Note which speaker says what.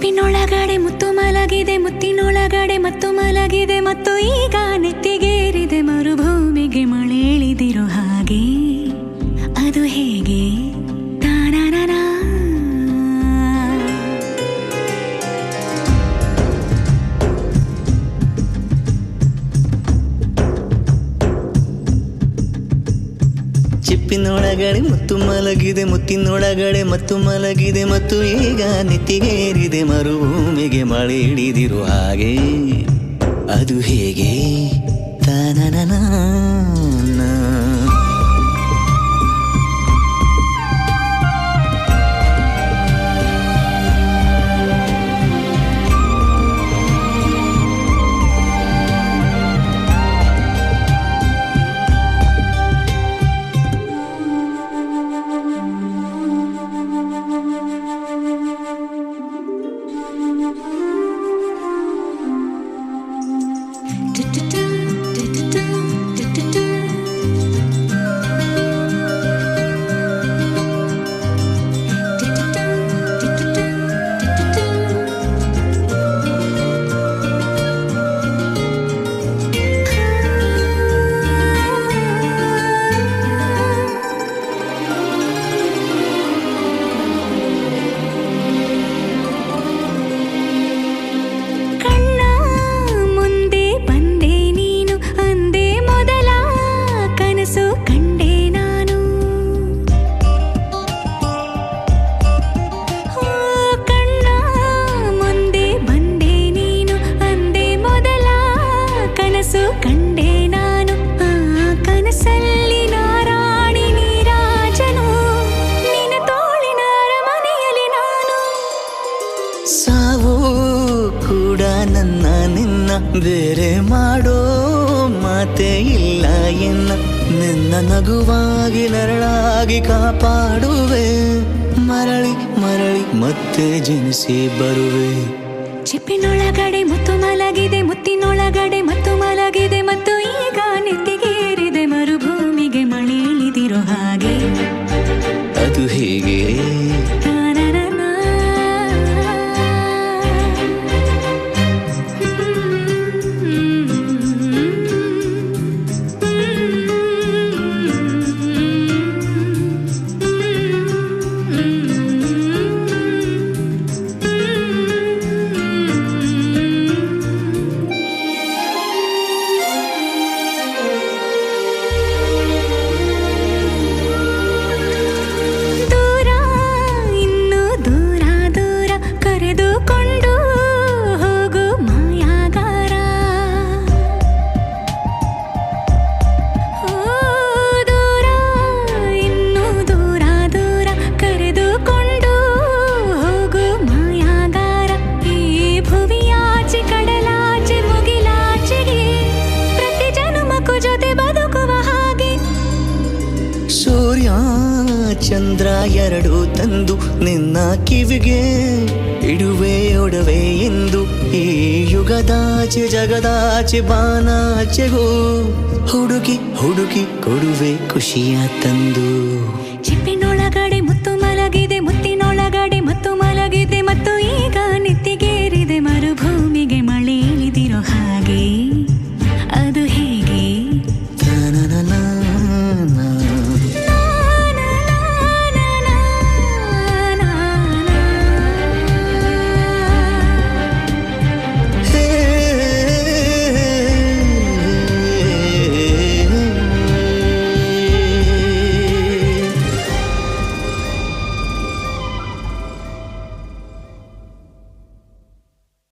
Speaker 1: ಚಿಪ್ಪಿನೊಳಗಡೆ ಮುತ್ತು ಮಲಗಿದೆ, ಮುತ್ತಿನೊಳಗಡೆ ಮತ್ತು ಮಲಗಿದೆ, ಮತ್ತು ಈಗ ನೆತ್ತಿಗೇರಿದೆ ಮರುಭೂಮಿಗೆ ಮಳೆ ಇಳಿದಿರೋ ಹಾಗೆ. ಅದು ಹೇಗೆ? ತಾನಾನಾ
Speaker 2: ಚಿಪ್ಪಿನೊಳಗಡೆ ಮುತ್ತು ಮಲಗಿದೆ, ಮುತ್ತಿನೊಳಗಡೆ ಮತ್ತು ಮಲಗಿದೆ, ಮತ್ತು ಈಗ ನೆತ್ತಿಗೇರಿದೆ ಮರುಭೂಮಿಗೆ ಮಳೆ ಹಿಡಿದಿರೋ ಹಾಗೆ. ಅದು ಹೇಗೆ? ತಾನನನಾ ಕಂಡೆ ನಾನು. ಕನಸಲ್ಲಿ ನಾರಾಣಿ ನೀರಾಜನು, ನಿನ್ನ ತೋಳಿನ ಅರಮನೆಯಲ್ಲಿ ನಾನು. ಸಾವು ಕೂಡ ನನ್ನ ನಿನ್ನ ಬೇರೆ ಮಾಡೋ ಮಾತೇ ಇಲ್ಲ ಎನ್ನ. ನಿನ್ನ ನಗುವಾಗಿ ನರಳಾಗಿ ಕಾಪಾಡುವೆ, ಮರಳಿ ಮರಳಿ ಮತ್ತೆ ಜನಿಸಿ ಬರುವೆ.
Speaker 1: ಚಿಪ್ಪಿನೊಳಗಡೆ ಮುತ್ತು ಮಲಗಿದೆ, ಮುತ್ತಿನೊಳಗಡೆ ಮತ್ತು ಮಲಗಿದೆ, ಮತ್ತು ಈಗ ನೆತ್ತಿಗೇರಿದೆ ಮರುಭೂಮಿಗೆ ಮಳೆ ಇಳಿದಿರೋ ಹಾಗೆ.
Speaker 2: ಅದು ಹೇಗೆ? ಸೂರ್ಯ ಚಂದ್ರ ಎರಡು ತಂದು ನಿನ್ನ ಕಿವಿಗೆ ಇಡುವೆ ಒಡವೆ ಎಂದು. ಈ ಯುಗದಾಚೆ ಜಗದಾಚೆ ಬಾನಾಚೆಗೂ ಹುಡುಕಿ ಹುಡುಕಿ ಕೊಡುವೆ ಖುಷಿಯ ತಂದು.